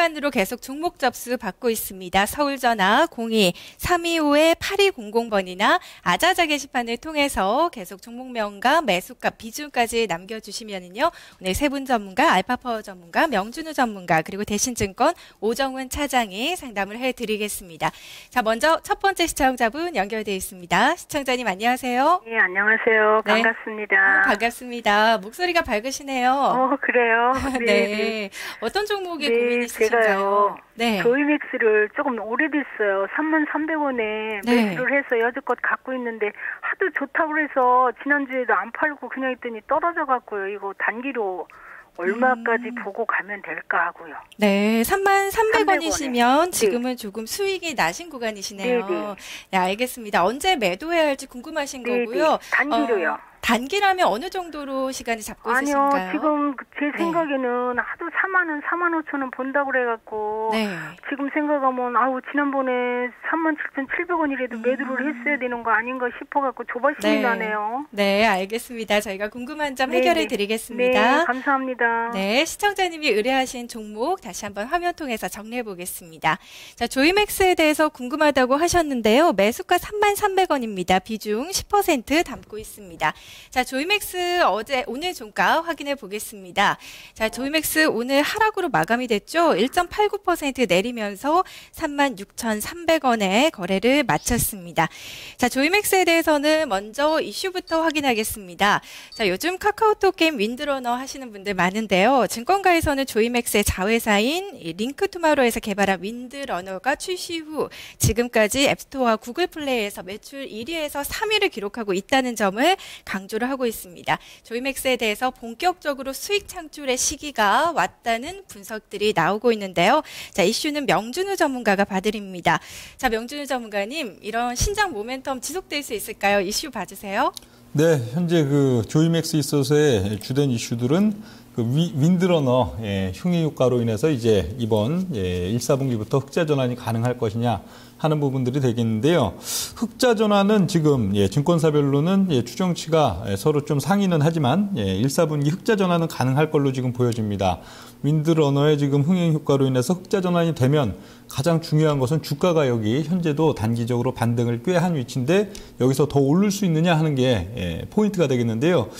실시간으로 계속 종목 접수 받고 있습니다. 서울전화 02-325-8200번이나 아자자 게시판을 통해서 계속 종목명과 매수가 비중까지 남겨주시면은요. 오늘 세 분 전문가, 알파파워 전문가, 명준우 전문가, 그리고 대신증권 오정훈 차장이 상담을 해드리겠습니다. 자, 먼저 첫 번째 시청자분 연결되어 있습니다. 시청자님 안녕하세요. 네, 안녕하세요. 네. 반갑습니다. 반갑습니다. 목소리가 밝으시네요. 그래요? 네. 네. 어떤 종목에 네, 고민이 있으신가요? 제가요. 네. 조이맥스를 조금 오래됐어요. 33,300원에 네. 매수를 해서 여지껏 갖고 있는데 하도 좋다고 해서 지난주에도 안 팔고 그냥 있더니 떨어져 갖고요. 이거 단기로 얼마까지 보고 가면 될까 하고요. 네, 33,300원이시면 지금은 네. 조금 수익이 나신 구간이시네요. 네네. 네, 알겠습니다. 언제 매도해야 할지 궁금하신 네네. 거고요. 단기로요. 단기라면 어느 정도로 시간이 잡고 아니요, 있으신가요? 지금 제 네. 생각에는 하도 4만 원, 4만 5천 원 본다고 그래갖고 네. 지금 생각하면 지난번에 37,700원이라도 매도를 했어야 되는 거 아닌가 싶어갖고 조바심이 네. 나네요. 네, 알겠습니다. 저희가 궁금한 점 네네. 해결해 드리겠습니다. 네, 감사합니다. 네, 시청자님이 의뢰하신 종목 다시 한번 화면 통해서 정리해 보겠습니다. 자, 조이맥스에 대해서 궁금하다고 하셨는데요. 매수가 33,300원입니다. 비중 10% 담고 있습니다. 자, 조이맥스 오늘 종가 확인해 보겠습니다. 자, 조이맥스 오늘 하락으로 마감이 됐죠. 1.89% 내리면서 36,300원에 거래를 마쳤습니다. 자, 조이맥스에 대해서는 먼저 이슈부터 확인하겠습니다. 자, 요즘 카카오톡 게임 윈드러너 하시는 분들 많은데요. 증권가에서는 조이맥스의 자회사인 링크투마로에서 개발한 윈드러너가 출시 후 지금까지 앱스토어와 구글 플레이에서 매출 1위에서 3위를 기록하고 있다는 점을 강조를 하고 있습니다. 조이맥스에 대해서 본격적으로 수익 창출의 시기가 왔다는 분석들이 나오고 있는데요. 자, 이슈는 명준우 전문가가 봐드립니다. 자, 명준우 전문가님, 이런 신장 모멘텀 지속될 수 있을까요? 이슈 봐주세요. 네, 현재 그 조이맥스에 있어서의 주된 이슈들은 그 윈드러너 흉의 효과로 인해서 이제 이번 1, 4분기부터 흑자 전환이 가능할 것이냐 하는 부분들이 되겠는데요. 흑자 전환은 지금 증권사별로는 추정치가 서로 좀 상이는 하지만 1, 4분기 흑자 전환은 가능할 걸로 지금 보여집니다. 윈드러너의 지금 흥행 효과로 인해서 흑자 전환이 되면 가장 중요한 것은 주가 가격이 현재도 단기적으로 반등을 꽤 한 위치인데 여기서 더 오를 수 있느냐 하는 게 포인트가 되겠는데요.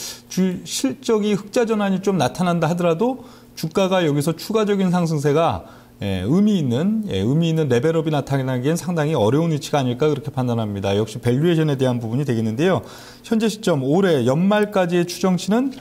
실적이 흑자 전환이 좀 나타난다 하더라도 주가가 여기서 추가적인 상승세가 의미 있는 레벨업이 나타나기엔 상당히 어려운 위치가 아닐까 그렇게 판단합니다. 역시 밸류에이션에 대한 부분이 되겠는데요. 현재 시점 올해 연말까지의 추정치는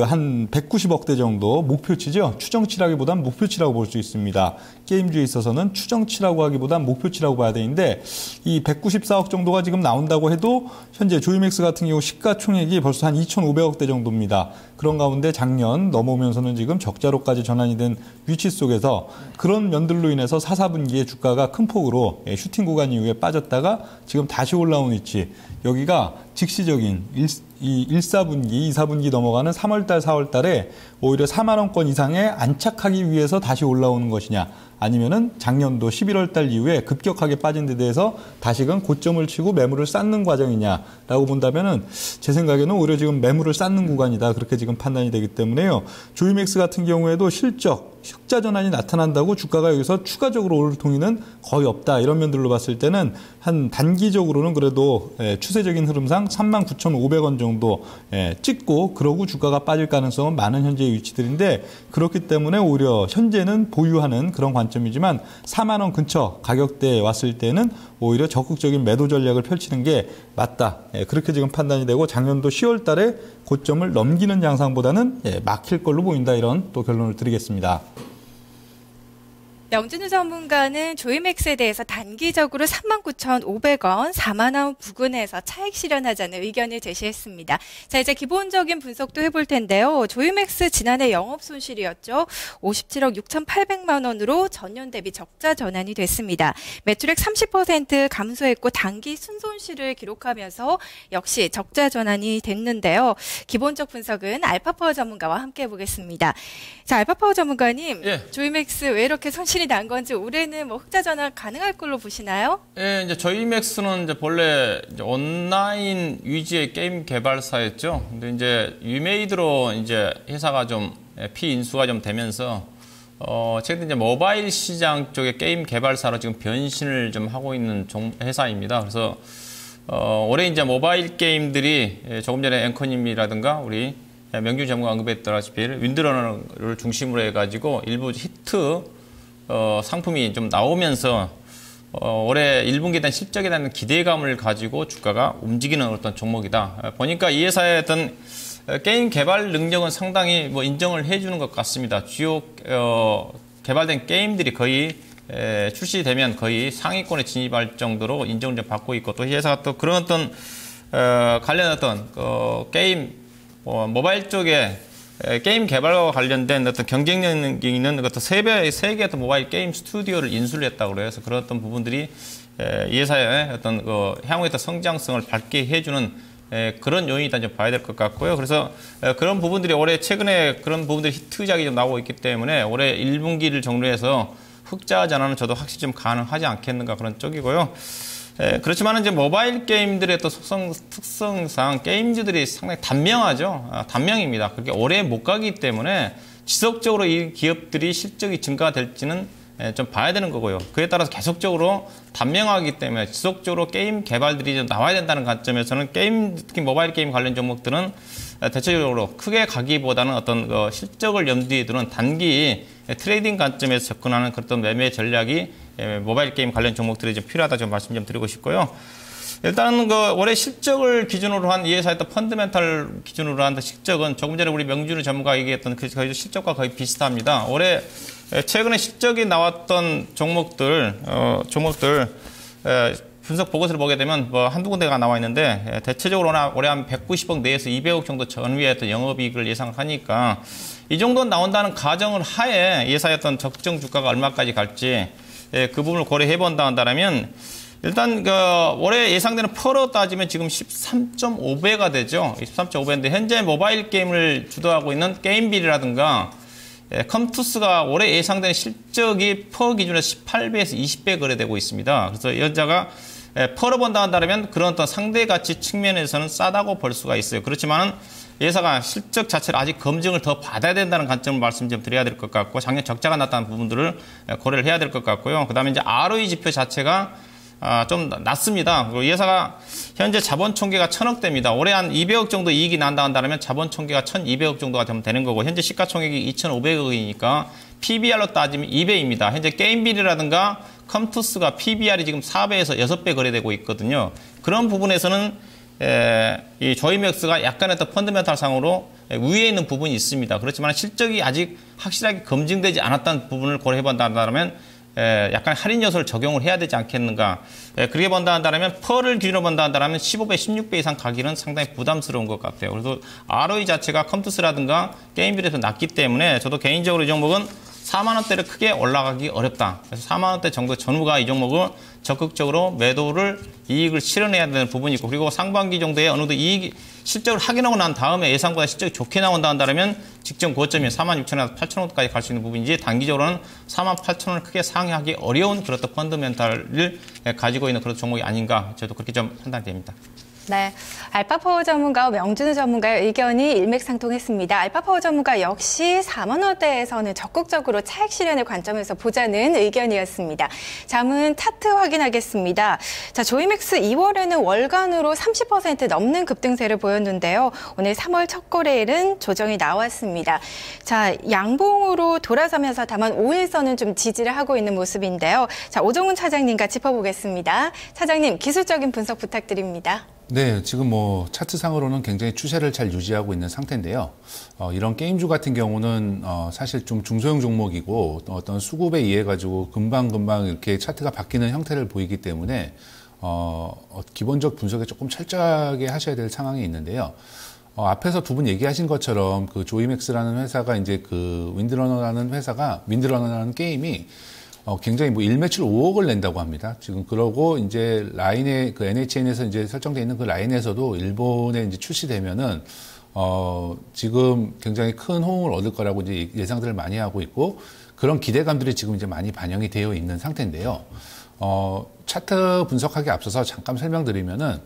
한 190억대 정도 목표치죠. 추정치라기보단 목표치라고 볼 수 있습니다. 게임주에 있어서는 추정치라고 하기보단 목표치라고 봐야 되는데 이 194억 정도가 지금 나온다고 해도 현재 조이맥스 같은 경우 시가총액이 벌써 한 2,500억대 정도입니다. 그런 가운데 작년 넘어오면서는 지금 적자로까지 전환이 된 위치 속에서 그런 면들로 인해서 4, 4분기에 주가가 큰 폭으로 슈팅 구간 이후에 빠졌다가 지금 다시 올라온 위치. 여기가 직시적인 1, 4분기, 2, 4분기 넘어가는 3월달, 4월달에 오히려 4만 원권 이상에 안착하기 위해서 다시 올라오는 것이냐 아니면은 작년도 11월달 이후에 급격하게 빠진 데 대해서 다시금 고점을 치고 매물을 쌓는 과정이냐라고 본다면은 제 생각에는 오히려 지금 매물을 쌓는 구간이다 그렇게 지금 판단이 되기 때문에요. 조이맥스 같은 경우에도 실적 흑자 전환이 나타난다고 주가가 여기서 추가적으로 오를 동의는 거의 없다. 이런 면들로 봤을 때는 한 단기적으로는 그래도 추세적인 흐름상 39,500원 정도 찍고 그러고 주가가 빠질 가능성은 많은 현재의 위치들인데 그렇기 때문에 오히려 현재는 보유하는 그런 관점이지만 4만 원 근처 가격대에 왔을 때는 오히려 적극적인 매도 전략을 펼치는 게 맞다. 그렇게 지금 판단이 되고 작년도 10월 달에 고점을 넘기는 양상보다는 막힐 걸로 보인다. 이런 또 결론을 드리겠습니다. 명준우 전문가는 조이맥스에 대해서 단기적으로 39,500원, 4만 원 부근에서 차익 실현하자는 의견을 제시했습니다. 자, 이제 기본적인 분석도 해볼 텐데요. 조이맥스 지난해 영업 손실이었죠. 57억 6,800만 원으로 전년 대비 적자 전환이 됐습니다. 매출액 30% 감소했고 단기 순손실을 기록하면서 역시 적자 전환이 됐는데요. 기본적 분석은 알파파워 전문가와 함께 해보겠습니다. 자, 알파파워 전문가님, 조이맥스 왜 이렇게 손실이 난 건지 올해는 흑자 전환 가능할 걸로 보시나요? 예, 이제 조이맥스는 이제 본래 이제 온라인 위주의 게임 개발사였죠. 근데 이제 유메이드로 이제 회사가 좀 피인수가 좀 되면서 최근 이제 모바일 시장 쪽의 게임 개발사로 지금 변신을 좀 하고 있는 회사입니다. 그래서 올해 이제 모바일 게임들이 조금 전에 앵커님이라든가 우리 명준 전문가 언급했다시피 윈드러너를 중심으로 해가지고 일부 히트 상품이 좀 나오면서 올해 1분기에 대한 실적에 대한 기대감을 가지고 주가가 움직이는 어떤 종목이다. 보니까 이 회사의 어떤 게임 개발 능력은 상당히 뭐 인정을 해주는 것 같습니다. 주요 개발된 게임들이 거의 출시되면 거의 상위권에 진입할 정도로 인정을 좀 받고 있고, 또 이 회사가 또 그런 어떤 관련 어떤 게임 모바일 쪽에 게임 개발과 관련된 어떤 경쟁력 있는 어떤 세계 어떤 모바일 게임 스튜디오를 인수를 했다고 그래요. 그래서 그런 어떤 부분들이 이 회사의 어떤 향후의 어떤 성장성을 밝게 해주는 그런 요인이다 좀 봐야 될 것 같고요. 그래서 그런 부분들이 올해 최근에 그런 부분들이 히트작이 좀 나오고 있기 때문에 올해 1분기를 정리해서 흑자 전환은 저도 확실히 좀 가능하지 않겠는가 그런 쪽이고요. 그렇지만 이제 모바일 게임들의 또 특성상 게임주들이 상당히 단명하죠. 단명입니다. 그렇게 오래 못 가기 때문에 지속적으로 이 기업들이 실적이 증가될지는 좀 봐야 되는 거고요. 그에 따라서 계속적으로 단명하기 때문에 지속적으로 게임 개발들이 좀 나와야 된다는 관점에서는 특히 모바일 게임 관련 종목들은 대체적으로 크게 가기보다는 어떤 실적을 염두에 두는 단기 트레이딩 관점에서 접근하는 그런 매매 전략이 모바일 게임 관련 종목들이 좀 필요하다 좀 말씀 좀 드리고 싶고요. 일단 올해 실적을 기준으로 한 이 회사의 또 펀드멘탈 기준으로 한 실적은 조금 전에 우리 명준우 전문가 얘기했던 그 실적과 거의 비슷합니다. 올해 최근에 실적이 나왔던 종목들 분석 보고서를 보게 되면 뭐 한두 군데가 나와 있는데 대체적으로 올해 한 190억 내에서 200억 정도 전후의 어떤 영업이익을 예상하니까 이 정도는 나온다는 가정을 하에 이 회사의 어떤 적정 주가가 얼마까지 갈지 그 부분을 고려해 본다 한다면 일단 올해 예상되는 퍼로 따지면 지금 13.5배가 되죠. 13.5배인데 현재 모바일 게임을 주도하고 있는 게임빌이라든가 컴투스가 올해 예상되는 실적이 퍼 기준에서 18배에서 20배 거래되고 있습니다. 그래서 이 여자가 퍼로 본다 한다면 그런 어떤 상대 가치 측면에서는 싸다고 볼 수가 있어요. 그렇지만은 회사가 실적 자체를 아직 검증을 더 받아야 된다는 관점을 말씀 좀 드려야 될 것 같고, 작년 적자가 나타난 부분들을 고려를 해야 될 것 같고요. 그다음에 이제 ROE 지표 자체가 좀 낮습니다. 그리고 이 회사가 현재 자본 총계가 1,000억대입니다. 올해 한 200억 정도 이익이 난다 한다면 자본 총계가 1,200억 정도가 되는 거고, 현재 시가총액이 2,500억이니까 PBR로 따지면 2배입니다. 현재 게임빌이라든가 컴투스가 PBR이 지금 4배에서 6배 거래되고 있거든요. 그런 부분에서는 이 조이맥스가 약간의 또 펀드멘탈 상으로 위에 있는 부분이 있습니다. 그렇지만 실적이 아직 확실하게 검증되지 않았다는 부분을 고려해 본다면 약간 할인 요소를 적용을 해야 되지 않겠는가. 그렇게 본다 한다면 펄을 기준으로 본다 한다면 15배, 16배 이상 가기는 상당히 부담스러운 것 같아요. 그래서 ROE 자체가 컴투스라든가 게임빌에서 낮기 때문에 저도 개인적으로 이 종목은 4만 원대를 크게 올라가기 어렵다. 그래서 4만 원대 정도 전후가 이 종목을 적극적으로 매도를 이익을 실현해야 되는 부분이 있고, 그리고 상반기 정도에 어느 정도 이익 실적을 확인하고 난 다음에 예상보다 실적이 좋게 나온다 한다면 직전 고점이 46,000원에서 8,000원까지 갈 수 있는 부분인지, 단기적으로는 48,000원을 크게 상회하기 어려운 그런 펀더멘탈을 가지고 있는 그런 종목이 아닌가, 저도 그렇게 좀 판단됩니다. 네, 알파파워 전문가와 명준우 전문가의 의견이 일맥상통했습니다. 알파파워 전문가 역시 4만 원대에서는 적극적으로 차익 실현의 관점에서 보자는 의견이었습니다. 다음은 차트 확인하겠습니다. 자, 조이맥스 2월에는 월간으로 30% 넘는 급등세를 보였는데요. 오늘 3월 첫 거래일은 조정이 나왔습니다. 자, 양봉으로 돌아서면서 다만 5일선은 좀 지지를 하고 있는 모습인데요. 자, 오종훈 차장님과 짚어보겠습니다. 차장님, 기술적인 분석 부탁드립니다. 네, 지금 차트상으로는 굉장히 추세를 잘 유지하고 있는 상태인데요. 이런 게임주 같은 경우는 사실 좀 중소형 종목이고 어떤 수급에 의해 가지고 금방금방 이렇게 차트가 바뀌는 형태를 보이기 때문에 기본적 분석에 조금 철저하게 하셔야 될 상황이 있는데요. 앞에서 두 분 얘기하신 것처럼 그 조이맥스라는 회사가 이제 그 윈드러너라는 게임이 굉장히 일매출 5억을 낸다고 합니다. 지금 그러고 이제 라인에 그 NHN에서 이제 설정되어 있는 그 라인에서도 일본에 이제 출시되면은 지금 굉장히 큰 호응을 얻을 거라고 이제 예상들을 많이 하고 있고, 그런 기대감들이 지금 이제 많이 반영이 되어 있는 상태인데요. 차트 분석하기 앞서서 잠깐 설명드리면은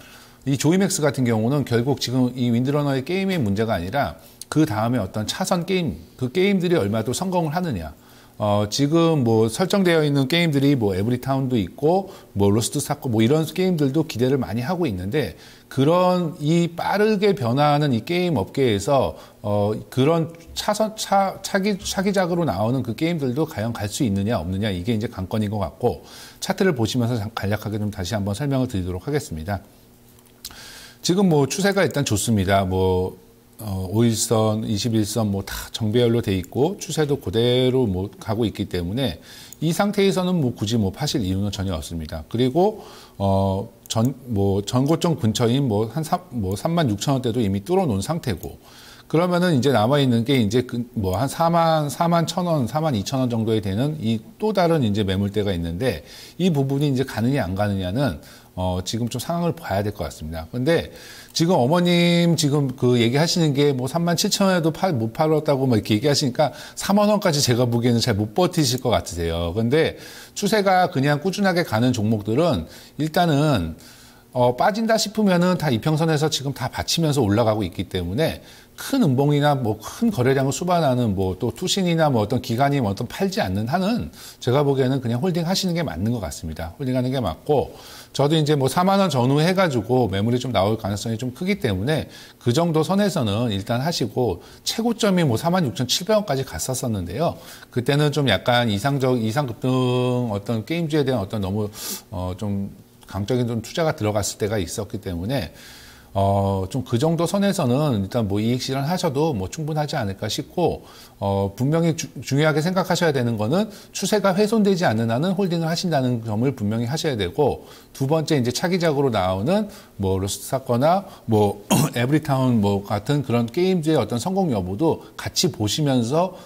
이 조이맥스 같은 경우는 결국 지금 이 윈드러너의 게임의 문제가 아니라 그 다음에 어떤 차선 게임, 그 게임들이 얼마나 또 성공을 하느냐. 지금 뭐 설정되어 있는 게임들이 뭐 에브리타운도 있고 뭐 로스트 사건 뭐 이런 게임들도 기대를 많이 하고 있는데 그런 이 빠르게 변화하는 이 게임 업계에서 그런 차기작으로 나오는 그 게임들도 과연 갈 수 있느냐 없느냐 이게 이제 관건인 것 같고 차트를 보시면서 간략하게 좀 다시 한번 설명을 드리도록 하겠습니다. 지금 뭐 추세가 일단 좋습니다. 뭐 5일선, 21선 뭐 다 정배열로 돼 있고 추세도 그대로 뭐 가고 있기 때문에 이 상태에서는 뭐 굳이 뭐 파실 이유는 전혀 없습니다. 그리고 전고점 근처인 뭐 36,000원대도 이미 뚫어놓은 상태고 그러면은 이제 남아있는 게 이제 뭐 한 41,000원, 42,000원 정도에 되는 이 또 다른 이제 매물대가 있는데 이 부분이 이제 가느냐 안 가느냐는 지금 좀 상황을 봐야 될 것 같습니다. 근데 지금 어머님 지금 그 얘기하시는 게 뭐 37,000원에도 못 팔았다고 막 이렇게 얘기하시니까 4만 원까지 제가 보기에는 잘 못 버티실 것 같으세요. 근데 추세가 그냥 꾸준하게 가는 종목들은 일단은 빠진다 싶으면은 다 이평선에서 지금 다 받치면서 올라가고 있기 때문에 큰 음봉이나 뭐 큰 거래량을 수반하는 뭐 또 투신이나 뭐 어떤 기관이 뭐 어떤 팔지 않는 한은 제가 보기에는 그냥 홀딩 하시는 게 맞는 것 같습니다. 홀딩 하는 게 맞고 저도 이제 뭐 4만 원 전후 해가지고 매물이 좀 나올 가능성이 좀 크기 때문에 그 정도 선에서는 일단 하시고 최고점이 뭐 46,700원까지 갔었었는데요. 그때는 좀 약간 이상급등 어떤 게임주에 대한 어떤 너무 좀 강적인 좀 투자가 들어갔을 때가 있었기 때문에 좀 그 정도 선에서는 일단 뭐 이익 실현 하셔도 뭐 충분하지 않을까 싶고, 분명히 중요하게 생각하셔야 되는 거는 추세가 훼손되지 않는 한은 홀딩을 하신다는 점을 분명히 하셔야 되고, 두 번째 이제 차기작으로 나오는 뭐 로스트 사건이나 뭐 에브리타운 뭐 같은 그런 게임즈의 어떤 성공 여부도 같이 보시면서,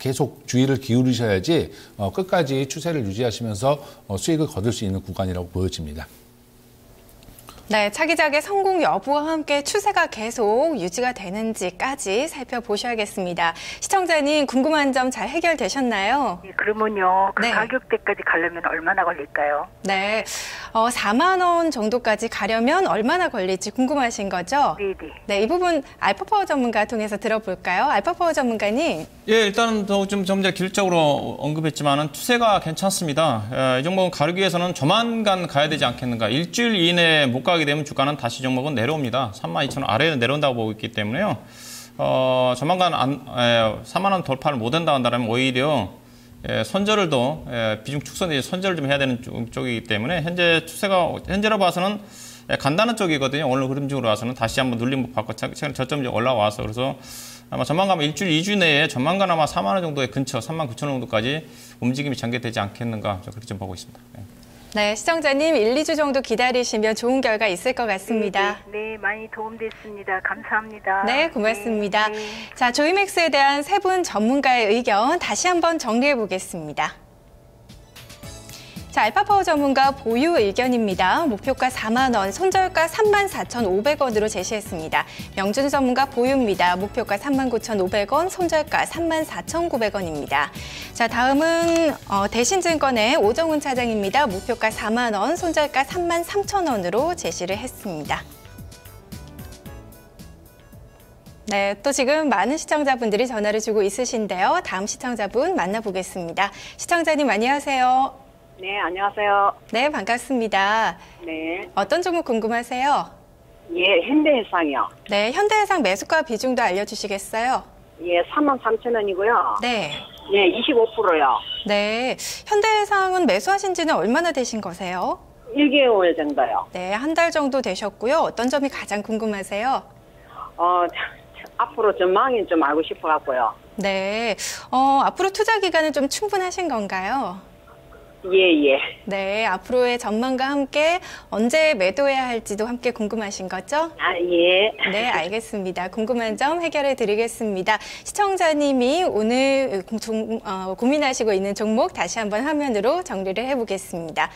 계속 주의를 기울이셔야지, 끝까지 추세를 유지하시면서 수익을 거둘 수 있는 구간이라고 보여집니다. 네, 차기작의 성공 여부와 함께 추세가 계속 유지가 되는지까지 살펴보셔야겠습니다. 시청자님 궁금한 점 잘 해결되셨나요? 네, 그러면요. 그 네. 가격대까지 가려면 얼마나 걸릴까요? 네, 4만 원 정도까지 가려면 얼마나 걸릴지 궁금하신 거죠? 네네. 네, 이 부분 알파파워 전문가 통해서 들어볼까요? 알파파워 전문가님. 예, 일단은 좀 전에 기술적으로 언급했지만은 추세가 괜찮습니다. 이 종목은 가르기 위해서는 조만간 가야 되지 않겠는가. 일주일 이내에 못 가게 되면 주가는 다시 종목은 내려옵니다. 32,000원 아래에 내려온다고 보고 있기 때문에요. 조만간 4만 원 돌파를 못 한다 한다면 오히려 선절을 더 비중 축소는 선절을 좀 해야 되는 쪽이기 때문에 현재로 봐서는 간다는 쪽이거든요. 오늘 흐름 중으로 와서는 다시 한번 눌림 받고 최근 저점이 올라와서 그래서 아마 조만간 일주일, 2주 내에 조만간 아마 4만 원 정도의 근처, 39,000원 정도까지 움직임이 전개되지 않겠는가 그렇게 좀 보고 있습니다. 네, 시청자님 1, 2주 정도 기다리시면 좋은 결과 있을 것 같습니다. 네, 많이 도움됐습니다. 감사합니다. 네, 고맙습니다. 네. 자, 조이맥스에 대한 세 분 전문가의 의견 다시 한번 정리해 보겠습니다. 자, 알파파워 전문가 보유 의견입니다. 목표가 4만 원, 손절가 34,500원으로 제시했습니다. 명준우 전문가 보유입니다. 목표가 39,500원, 손절가 34,900원입니다. 자, 다음은 대신증권의 오정훈 차장입니다. 목표가 4만 원, 손절가 33,000원으로 제시를 했습니다. 네, 또 지금 많은 시청자분들이 전화를 주고 있으신데요. 다음 시청자분 만나보겠습니다. 시청자님 안녕하세요. 네, 안녕하세요. 네, 반갑습니다. 네. 어떤 종목 궁금하세요? 예, 현대해상이요. 네, 현대해상 매수가 비중도 알려주시겠어요? 예, 33,000원이고요. 네. 예, 25%요. 네, 현대해상은 매수하신 지는 얼마나 되신 거세요? 1개월 정도요. 네, 한 달 정도 되셨고요. 어떤 점이 가장 궁금하세요? 앞으로 전망이 좀 알고 싶어갖고요. 네, 앞으로 투자 기간은 좀 충분하신 건가요? 예, 예. 네, 앞으로의 전망과 함께 언제 매도해야 할지도 함께 궁금하신 거죠? 아, 예. 네, 알겠습니다. 궁금한 점 해결해 드리겠습니다. 시청자님이 오늘 고민하시고 있는 종목 다시 한번 화면으로 정리를 해보겠습니다.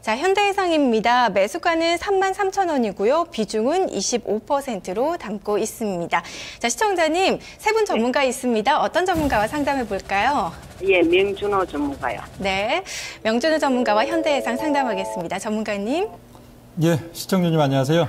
자, 현대해상입니다. 매수가는 33,000원이고요. 비중은 25%로 담고 있습니다. 자, 시청자님, 세 분 전문가 있습니다. 어떤 전문가와 상담해 볼까요? 예, 명준호 전문가요. 네, 명준호 전문가와 현대해상 상담하겠습니다. 전문가님. 예, 시청자님 안녕하세요.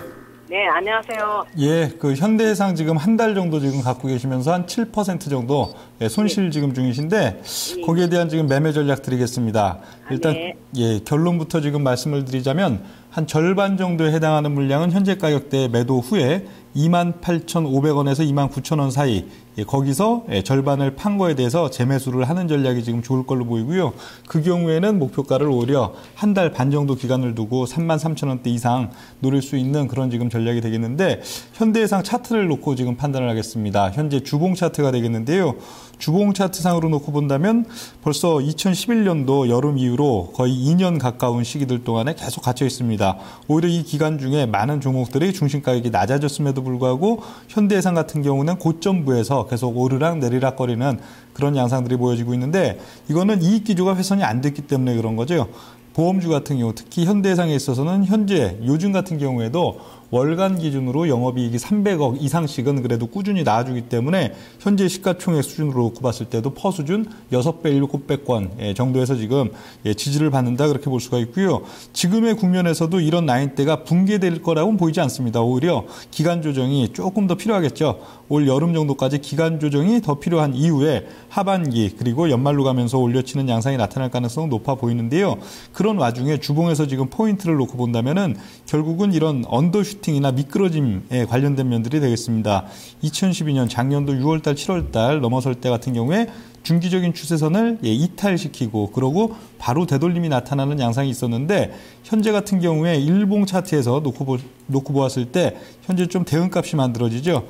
네, 안녕하세요. 예, 그 현대해상 지금 한 달 정도 지금 갖고 계시면서 한 7% 정도 손실 지금 중이신데 거기에 대한 지금 매매 전략 드리겠습니다. 일단 네. 예, 결론부터 지금 말씀을 드리자면 한 절반 정도에 해당하는 물량은 현재 가격대 매도 후에 28,500원에서 29,000원 사이 거기서 절반을 판 거에 대해서 재매수를 하는 전략이 지금 좋을 걸로 보이고요. 그 경우에는 목표가를 오히려 한 달 반 정도 기간을 두고 33,000원대 이상 노릴 수 있는 그런 지금 전략이 되겠는데 현대해상 차트를 놓고 지금 판단을 하겠습니다. 현재 주봉 차트가 되겠는데요. 주봉 차트상으로 놓고 본다면 벌써 2011년도 여름 이후로 거의 2년 가까운 시기들 동안에 계속 갇혀 있습니다. 오히려 이 기간 중에 많은 종목들이 중심 가격이 낮아졌음에도 불구하고 현대해상 같은 경우는 고점부에서 계속 오르락 내리락 거리는 그런 양상들이 보여지고 있는데 이거는 이익 기조가 훼손이 안 됐기 때문에 그런 거죠. 보험주 같은 경우 특히 현대해상에 있어서는 현재 요즘 같은 경우에도 월간 기준으로 영업이익이 300억 이상씩은 그래도 꾸준히 나와주기 때문에 현재 시가총액 수준으로 놓고 봤을 때도 퍼 수준 6배 700건 정도에서 지금 지지를 받는다 그렇게 볼 수가 있고요. 지금의 국면에서도 이런 나인대가 붕괴될 거라고는 보이지 않습니다. 오히려 기간 조정이 조금 더 필요하겠죠. 올 여름 정도까지 기간 조정이 더 필요한 이후에 하반기 그리고 연말로 가면서 올려치는 양상이 나타날 가능성은 높아 보이는데요. 그런 와중에 주봉에서 지금 포인트를 놓고 본다면은 결국은 이런 언더슈팅이나 미끄러짐에 관련된 면들이 되겠습니다. 2012년 작년도 6월달, 7월달 넘어설 때 같은 경우에 중기적인 추세선을 이탈시키고 그러고 바로 되돌림이 나타나는 양상이 있었는데 현재 같은 경우에 일봉 차트에서 놓고 보았을 때 현재 좀 대응값이 만들어지죠.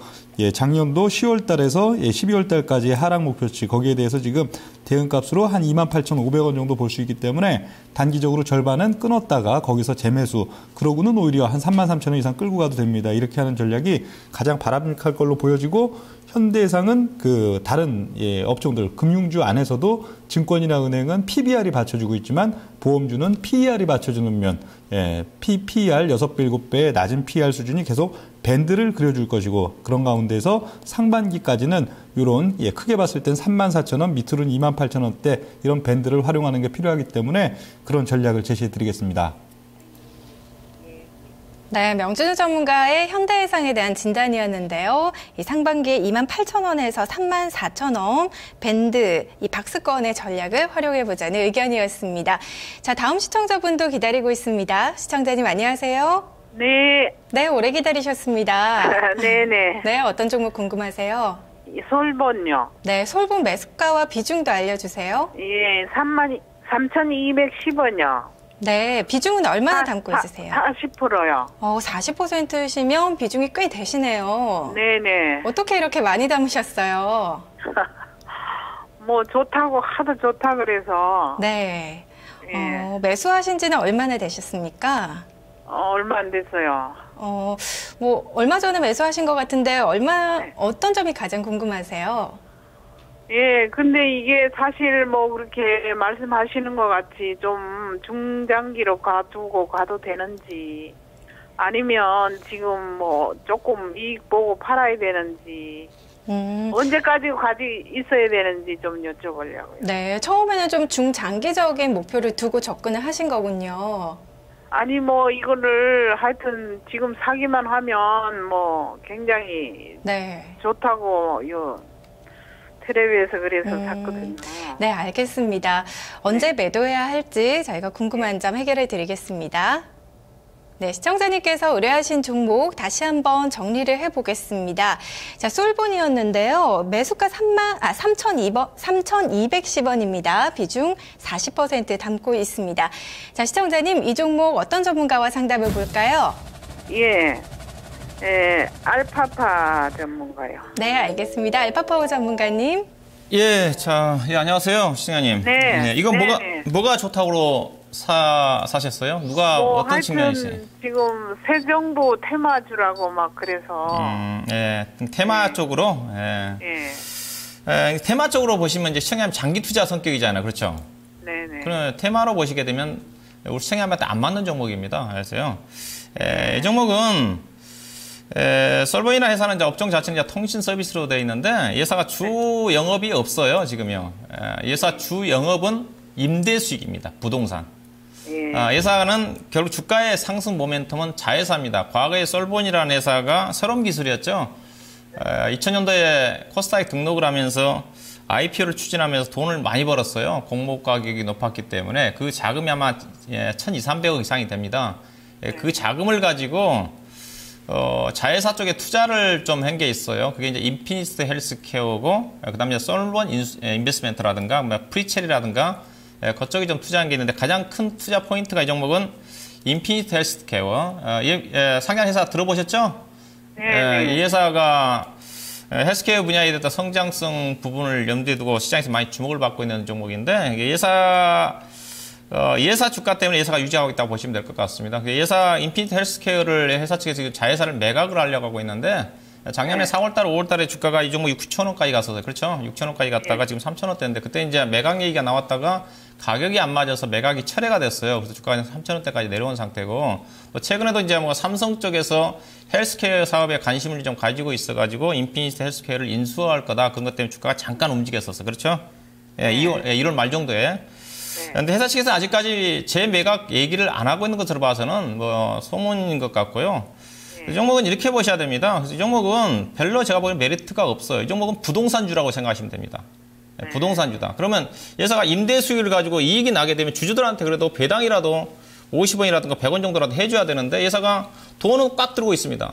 작년도 10월 달에서 12월 달까지의 하락 목표치 거기에 대해서 지금 대응값으로 한 28,500원 정도 볼 수 있기 때문에 단기적으로 절반은 끊었다가 거기서 재매수 그러고는 오히려 한 33,000원 이상 끌고 가도 됩니다. 이렇게 하는 전략이 가장 바람직할 걸로 보여지고 현대해상은 그 다른 업종들 금융주 안에서도 증권이나 은행은 PBR이 받쳐주고 있지만 보험주는 PER이 받쳐주는 면 PER 6배, 7배의 낮은 PER 수준이 계속 밴드를 그려줄 것이고 그런 가운데서 상반기까지는 이런 크게 봤을 땐 34,000원, 밑으로는 28,000원대 이런 밴드를 활용하는 게 필요하기 때문에 그런 전략을 제시해 드리겠습니다. 네, 명준우 전문가의 현대해상에 대한 진단이었는데요. 이 상반기에 28,000원에서 34,000원 밴드 이 박스권의 전략을 활용해보자는 의견이었습니다. 자, 다음 시청자분도 기다리고 있습니다. 시청자님 안녕하세요. 네. 네, 오래 기다리셨습니다. 네네. 네, 어떤 종목 궁금하세요? 솔본요. 네, 솔본 매수가와 비중도 알려주세요. 예, 3,210원요. 네, 비중은 얼마나 담고 있으세요? 40%요. 40%시면 비중이 꽤 되시네요. 네네. 어떻게 이렇게 많이 담으셨어요? 뭐 좋다고 하도 좋다 그래서. 네. 예. 매수하신 지는 얼마나 되셨습니까? 얼마 안 됐어요. 뭐 얼마 전에 매수하신 것 같은데 어떤 점이 가장 궁금하세요? 예, 근데 이게 사실 뭐 그렇게 말씀하시는 것 같이 좀 중장기로 가두고 가도 되는지 아니면 지금 뭐 조금 이익 보고 팔아야 되는지 언제까지 가지 있어야 되는지 좀 여쭤보려고요. 네, 처음에는 좀 중장기적인 목표를 두고 접근을 하신 거군요. 아니 뭐 이거를 하여튼 지금 사기만 하면 뭐 굉장히 네. 좋다고 텔레비에서 그래서 샀거든요. 네, 알겠습니다. 언제 매도해야 할지 저희가 궁금한 점 해결해 드리겠습니다. 네, 시청자님께서 의뢰하신 종목 다시 한번 정리를 해보겠습니다. 자, 솔본이었는데요. 매수가 3,210원입니다. 비중 40% 담고 있습니다. 자, 시청자님, 이 종목 어떤 전문가와 상담해 볼까요? 예, 알파파 전문가요. 네, 알겠습니다. 알파파워 전문가님. 예, 안녕하세요, 시청자님. 네. 이건 네네. 뭐가 좋다고 사셨어요? 누가 뭐 어떤 측면이세요? 지금 새 정부 테마주라고 막 그래서. 테마 쪽으로. 테마 쪽으로 보시면 이제 시청자님 장기 투자 성격이잖아요, 그렇죠? 네네. 그럼 테마로 보시게 되면 우리 시청자님한테 안 맞는 종목입니다. 그래서요. 이 종목은 솔본이나 회사는 이제 업종 자체는 이제 통신 서비스로 되어 있는데 회사가 주 영업이 없어요, 지금요. 회사 주 영업은 임대 수익입니다. 부동산. 예. 예사는 결국 주가의 상승 모멘텀은 자회사입니다. 과거에 솔본이라는 회사가 새로운 기술이었죠. 2000년도에 코스닥에 등록을 하면서 IPO를 추진하면서 돈을 많이 벌었어요. 공모 가격이 높았기 때문에 그 자금이 아마 1,200~300억 이상이 됩니다. 그 자금을 가지고 자회사 쪽에 투자를 좀 한 게 있어요. 그게 이제 인피니트 헬스케어고, 그다음에 솔본 인베스트먼트라든가, 프리첼이라든가, 그쪽에 좀 투자한 게 있는데 가장 큰 투자 포인트가 이 종목은 인피니트 헬스케어. 상장 회사 들어보셨죠? 네. 이 회사가 헬스케어 분야에 대한 성장성 부분을 염두에 두고 시장에서 많이 주목을 받고 있는 종목인데, 예사 주가 때문에 예사가 유지하고 있다고 보시면 될 것 같습니다. 예사 인피니트 헬스케어를 회사 측에서 자회사를 매각을 하려고 하고 있는데, 작년에 4월달, 5월달에 주가가 이 종목이 9,000원까지 갔었어요. 그렇죠? 6,000원까지 갔다가 지금 3,000원대인데, 그때 이제 매각 얘기가 나왔다가 가격이 안 맞아서 매각이 철회가 됐어요. 그래서 주가가 3,000원대까지 내려온 상태고, 또 최근에도 이제 뭐 삼성 쪽에서 헬스케어 사업에 관심을 좀 가지고 있어가지고 인피니트 헬스케어를 인수할 거다. 그런 것 때문에 주가가 잠깐 움직였었어요. 그렇죠? 1월 말 정도에. 그런데 회사 측에서 아직까지 재매각 얘기를 안 하고 있는 것으로 봐서는 뭐 소문인 것 같고요. 이 종목은 이렇게 보셔야 됩니다. 그래서 이 종목은 별로 제가 보기엔 메리트가 없어요. 이 종목은 부동산주라고 생각하시면 됩니다. 부동산주다. 그러면 회사가 임대 수익을 가지고 이익이 나게 되면 주주들한테 그래도 배당이라도 50원이라든가 100원 정도라도 해줘야 되는데 회사가 돈은 꽉 들고 있습니다.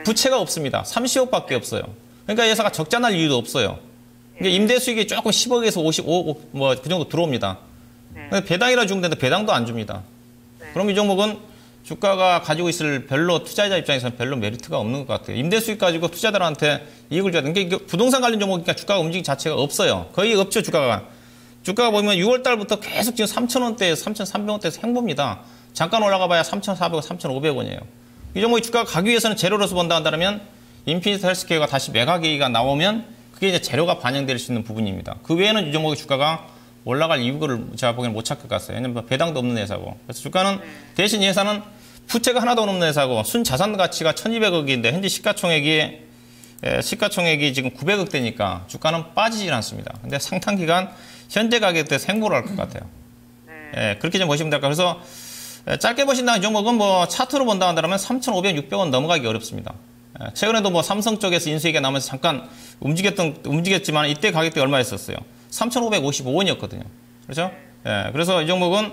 부채가 없습니다. 30억밖에 없어요. 그러니까 회사가 적자 날 이유도 없어요. 그러니까 임대 수익이 조금 10억에서 55억 뭐 그 정도 들어옵니다. 근데 배당이라 주면 되는데 배당도 안 줍니다. 그럼 이 종목은 주가가 가지고 있을 별로 투자자 입장에서는 별로 메리트가 없는 것 같아요. 임대 수익 가지고 투자자들한테 이익을 줘야 되는 게 부동산 관련 종목이니까 주가가 움직임 자체가 없어요. 거의 없죠, 주가가. 주가가 보면 6월 달부터 계속 지금 3,000원대에서 3,300원대에서 행보입니다. 잠깐 올라가 봐야 3,400원, 3,500원이에요. 이 종목이 주가가 가기 위해서는 재료로서 본다 한다면 인피니트 헬스케어가 다시 매각 얘기가 나오면 그게 이제 재료가 반영될 수 있는 부분입니다. 그 외에는 이 종목의 주가가 올라갈 이유를 제가 보기에는 못 찾을 것 같아요. 왜냐면 배당도 없는 회사고. 그래서 주가는 대신 이 회사는 부채가 하나도 없는 회사고 순자산 가치가 1,200억인데 현재 시가총액이 지금 900억대니까 주가는 빠지질 않습니다. 근데 상당 기간 현재 가격대에서 행보를 할 것 같아요. 그렇게 좀 보시면 될 것 같아요. 그래서 짧게 보신다면 이 종목은 뭐 차트로 본다 한다면 3,500, 600원 넘어가기 어렵습니다. 최근에도 뭐 삼성 쪽에서 인수위가 나오면서 잠깐 움직였지만 이때 가격대 얼마였었어요? 3,555원이었거든요. 그렇죠? 그래서 이 종목은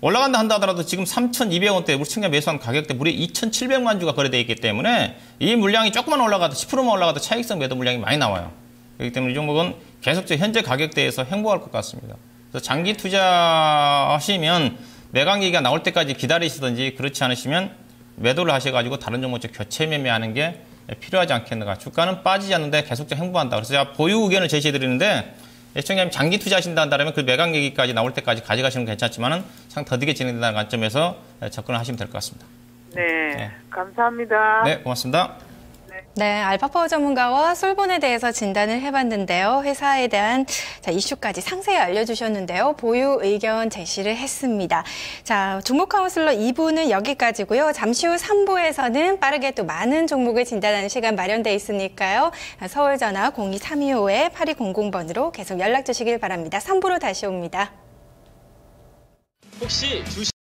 올라간다 한다 하더라도 지금 3,200원대 우리 청년 매수한 가격대 무려 2,700만 주가 거래되어 있기 때문에 이 물량이 조금만 올라가도 10%만 올라가도 차익성 매도 물량이 많이 나와요. 그렇기 때문에 이 종목은 계속적으로 현재 가격대에서 행보할 것 같습니다. 그래서 장기 투자하시면 매각 얘기가 나올 때까지 기다리시든지 그렇지 않으시면 매도를 하셔가지고 다른 종목 쪽 교체 매매하는 게 필요하지 않겠는가. 주가는 빠지지 않는데 계속적으로 행보한다. 그래서 제가 보유 의견을 제시해드리는데 시청자님 장기 투자하신다 한다면 그 매각 얘기까지 나올 때까지 가져가시면 괜찮지만은 상 더디게 진행된다는 관점에서 접근을 하시면 될 것 같습니다. 네. 감사합니다. 네, 고맙습니다. 네, 알파파워 전문가와 솔본에 대해서 진단을 해봤는데요. 회사에 대한 이슈까지 상세히 알려주셨는데요. 보유 의견 제시를 했습니다. 자, 종목 카운슬러 2부는 여기까지고요. 잠시 후 3부에서는 빠르게 또 많은 종목을 진단하는 시간 마련되어 있으니까요. 서울전화 02325-8200번으로 계속 연락 주시길 바랍니다. 3부로 다시 옵니다. 혹시 주식